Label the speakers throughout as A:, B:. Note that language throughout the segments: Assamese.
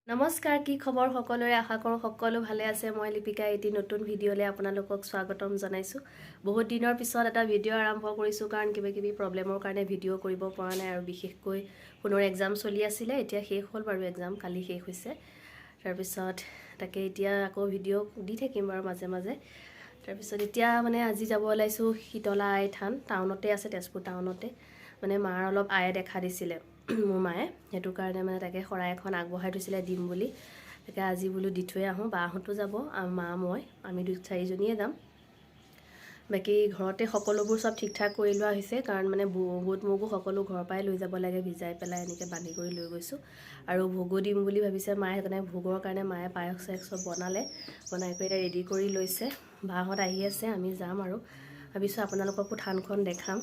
A: নমস্কাৰ কি খবৰ সকলোৰে আশা কৰো সকলো ভালে আছে মই লিপিকা এটি নতুন ভিডিঅ'লে আপোনালোকক স্বাগতম জনাইছো বহুত দিনৰ পিছত এটা ভিডিঅ' আৰম্ভ কৰিছো কাৰণ কিবা প্ৰবলেমৰ কাৰণে ভিডিঅ' কৰিব পৰা নাই আৰু বিশেষকৈ পুনৰ এক্সাম চলি আছিল এতিয়া শেষ হ'ল বাৰু এক্সাম কালি শেষ হৈছে তাৰ পিছত তাকে এতিয়া আকৌ ভিডিঅ' দি থাকিম বাৰু মাজে মাজে তাৰ পিছত এতিয়া মানে আজি যাব ওলাইছো শীতলা আই থান টাউনতে আছে তেজপুৰ টাউনতে মানে মাৰ অলপ আয়ে দেখা দিছিলে মোৰ মায়ে হেতু কাৰণে মানে তাকে খৰাই এখন আগবঢ়াই থৈছিলে দিম বুলি তাকে আজি বুলো দি থৈ আহো বাহতো যাব মা মই আমি দুই চাৰিজনীয়ে যাম বাকি ঘৰতে সকলোবোৰ সব ঠিক ঠাক কৰি লোৱা হৈছে কাৰণ মানে বুট মগু সকলো ঘৰৰ পৰাই লৈ যাব লাগে ভিজাই পেলাই এনেকে বান্ধি কৰি লৈ গৈছো আৰু ভোগো দিম বুলি ভাবিছে মায়ে কাৰণে ভোগৰ কাৰণে মায়ে পায়স সব বনালে বনাই কৰি ৰেডি কৰি লৈছে বাহত আহি আছে আমি যাম আৰু ভাবিছো আপোনালোককো থানখন দেখাম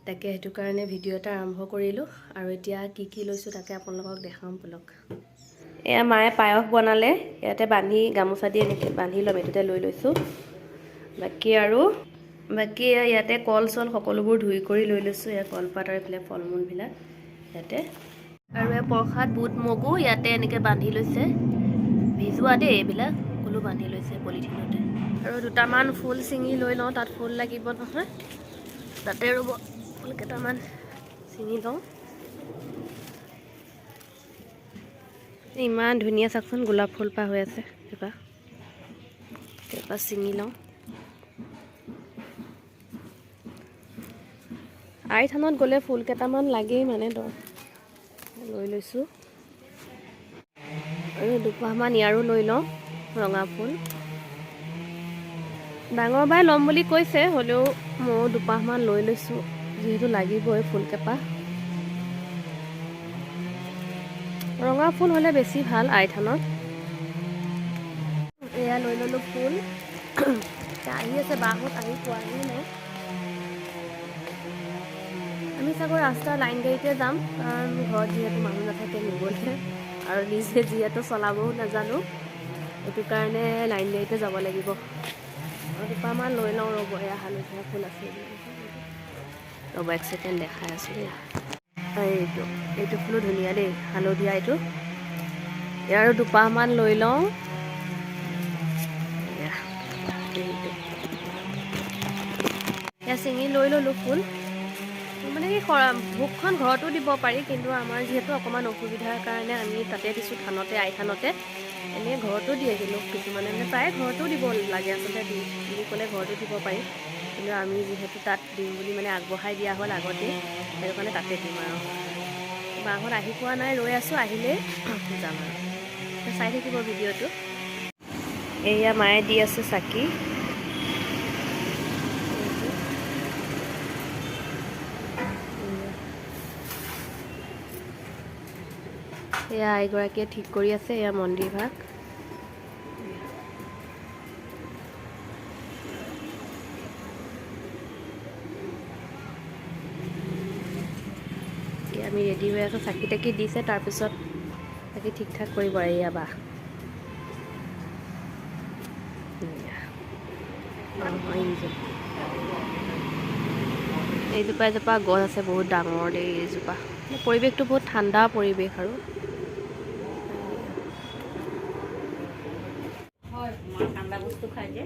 A: তাকে হেতু কাৰণে ভিডিঅ' এটা আৰম্ভ কৰিলো আৰু এতিয়া কি লৈছো তাকে আপোনালোকক দেখাম বলক এয়া মায়ে পায়স বনালে ইয়াতে বান্ধি গামোচা দি এনেকে বান্ধি লম এটোতে লৈ লৈছো বাকি ইয়াতে কল চল সকলোবোৰ ধুই কৰি লৈ লৈছো ইয়া কলপাত আৰু ইফালে ফলমূল বিলাক ইয়াতে আৰু এই প্ৰসাদ বুট মগু ইয়াতে এনেকে বান্ধি লৈছে ভিজুৱা দেই এইবিলাক সকলো বান্ধি লৈছে পলিথিনতে আৰু দুটামান ফুল চিঙি লৈ লওঁ তাত ফুল লাগিব নহয় তাতে ৰব ফুল কেইটামান চিঙি লওঁ ইমান ধুনীয়া চাকচোন গোলাপ ফুল পা হৈ আছে এবা চিঙি লওঁ আই থানত গ'লে ফুল কেইটামান লাগেই মানে লৈ লৈছো আৰু দুপাহমান ইয়াৰো লৈ লওঁ ৰঙা ফুল ডাঙৰ বাই ল'ম বুলি কৈছে হলেও মই দুপাহমান লৈ লৈছো যেহেতু লাগিবই ফুল কেপা ৰঙা ফুল হলে বেছি ভাল আই থানত এয়া লৈ ললো ফুল আহি আছে বাহত আহি পোৱাহি নাই আমি চাগৈ ৰাস্তাৰ লাইন গাড়ীতে যাম কাৰণ ঘৰত যিহেতু মানুহ নাথাকে নিবলে আৰু নিজে যিহেতু চলাবও নাজানো এইটো কাৰণে লাইন গাড়ীতে যাব লাগিব আৰু দুপাহমান লৈ লওঁ ৰ'ব এয়া হালধীয়া ফুল আছে ৰ'ব এক ছেকেণ্ড দেখাই আছো দেই এইটো ফুলো ধুনীয়া দেই হালধীয়া এইটো ইয়াৰ দুপাহমান লৈ লওঁ এয়া চিঙি লৈ ললো ফুল মানে কি ভোগখন ঘৰতো দিব পাৰি কিন্তু আমাৰ যিহেতু অকমান অসুবিধাৰ কাৰণে আমি তাতে দিছো থানতে আই থানতে এনে ঘৰতো দিয়ে কিন্তু কিছুমানে মানে প্ৰায় ঘৰতো দিব লাগে আচলতে বুলি ক'লে ঘৰতো দিব পাৰি কিন্তু আমি যিহেতু তাত দিম বুলি মানে আগবঢ়াই দিয়া হ'ল আগতে সেইটো কাৰণে তাতে দিম আৰু বাহত আহি পোৱা নাই ৰৈ আছো আহিলে যাম আৰু চাই থাকিব ভিডিঅ'টো এয়া মায়ে দি আছে চাকি এয়া আইগৰাকীয়ে ঠিক কৰি আছে এয়া মন্দিৰ ভাগ আমি ৰেডি হৈ আছো চাকি তাকি দিছে তাৰপিছত তাকি ঠিক ঠাক কৰিব এয়া বা এইজোপা এজোপা গছ আছে বহুত ডাঙৰ দেই এইজোপা পৰিৱেশটো বহুত ঠাণ্ডা পৰিৱেশ আৰু ঠাণ্ডা বস্তু খাই যে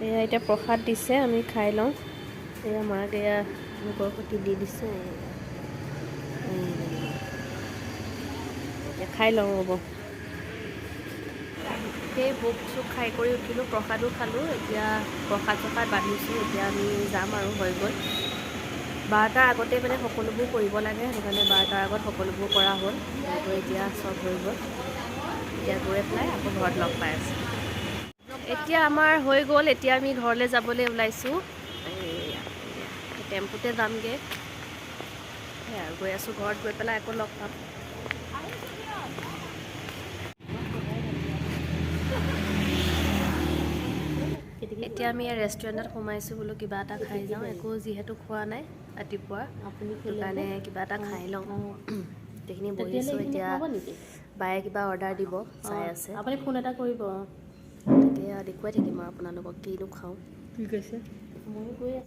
A: এয়া এতিয়া প্ৰসাদ দিছে আমি খাই লওঁ এয়া মাক এয়া মুখৰ সৈতে দি দিছে এতিয়া খাই লওঁ ৰ'ব সেই ভোগ চোগ খাই কৰি উঠিলোঁ প্ৰসাদো খালোঁ এতিয়া প্ৰসাদ বান্ধিছোঁ এতিয়া আমি যাম আৰু হৈ গ'ল 12টাৰ আগতে মানে সকলোবোৰ কৰিব লাগে সেইটো কাৰণে 12টাৰ আগত সকলোবোৰ কৰা হ'ল তো এতিয়া চব হৈ গ'ল এতিয়া গৈ পেলাই আকৌ ঘৰত লগ পাই আছোঁ এতিয়া আমাৰ হৈ গ'ল এতিয়া আমি ঘৰলৈ যাবলৈ ওলাইছোঁ টেম্পুতে যামগৈ আৰু গৈ আছোঁ ঘৰত গৈ পেলাই আকৌ লগ পাম এতিয়া আমি ৰেষ্টুৰেণ্টত সোমাইছোঁ বোলো কিবা এটা খাই যাওঁ একো যিহেতু খোৱা নাই ৰাতিপুৱা সেইটো কাৰণে কিবা এটা খাই লওঁ গোটেইখিনি বহিছোঁ এতিয়া বায়ে কিবা অৰ্ডাৰ দিব চাই আছে
B: আপুনি ফোন এটা কৰিব
A: তাকে দেখুৱাই থাকিম আৰু আপোনালোকক কিনো খাওঁ
B: কি কৈছে ময়ো কৈ আছোঁ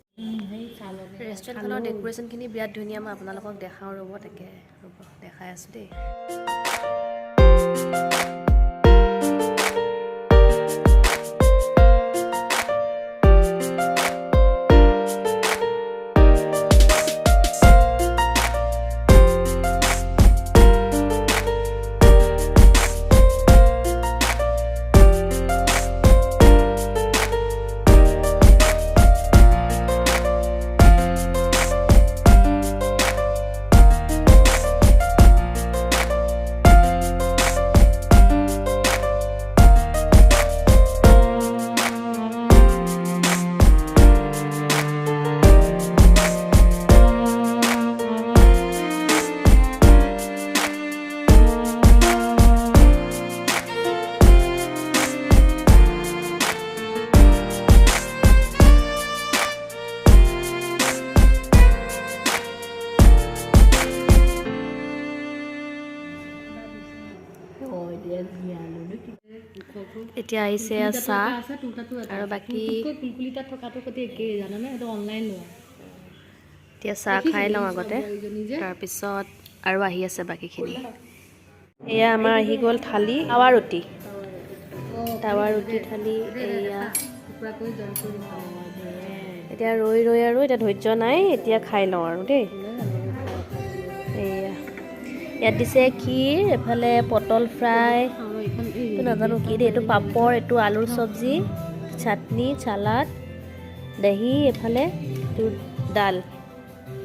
A: ৰেষ্টুৰেণ্টখনৰ ডেক'ৰেশ্যনখিনি বিৰাট ধুনীয়া মই আপোনালোকক দেখাওঁ ৰ'ব তাকে ৰ'ব দেখাই আছোঁ দেই এতিয়া আহিছে চাহ আৰু বাকী এতিয়া চাহ খাই লওঁ আগতে তাৰপিছত আৰু আহি আছে বাকীখিনি এয়া আমাৰ আহি গ'ল থালি টাৱা ৰুটি থালি এয়া এতিয়া ৰৈ আৰু এতিয়া ধৈৰ্য নাই এতিয়া খাই লওঁ আৰু দেই এয়া ইয়াত দিছে ক্ষীৰ এফালে পটল ফ্ৰাই এইটো নাজানো কি দেই এইটো পাপৰ এইটো আলুৰ চব্জি চাটনি চালাড দহি এফালে এইটো ডাল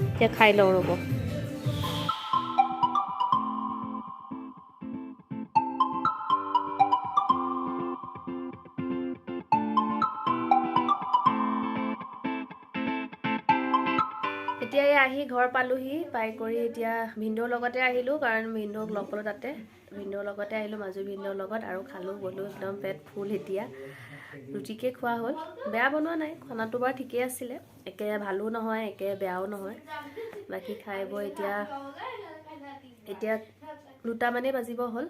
A: এতিয়া খাই লওঁ ৰ'ব এতিয়া আহি ঘৰ পালোহি পাই কৰি এতিয়া ভিনদেউৰ লগতে আহিলোঁ কাৰণ ভিনদেউক লগ পালোঁ তাতে ভিনদেউৰ লগতে আহিলোঁ মাজু ভিনদেউৰ লগত আৰু খালোঁ বলোঁ একদম পেট ফুল এতিয়া ৰুটিকে খোৱা হ'ল বেয়া বনোৱা নাই খানাটো বাৰু ঠিকেই আছিলে একে ভালো নহয় একে বেয়াও নহয় বাকী খাই বৈ এতিয়া 2টামানেই বাজিব হ'ল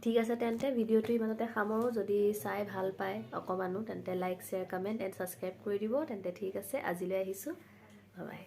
A: ঠিক আছে তেন্তে ভিডিঅ'টো ইমানতে সামৰোঁ যদি চাই ভাল পায় অকণমানো তেন্তে like share comment and subscribe কৰি দিব তেন্তে ঠিক আছে আজিলৈ আহিছোঁ বাই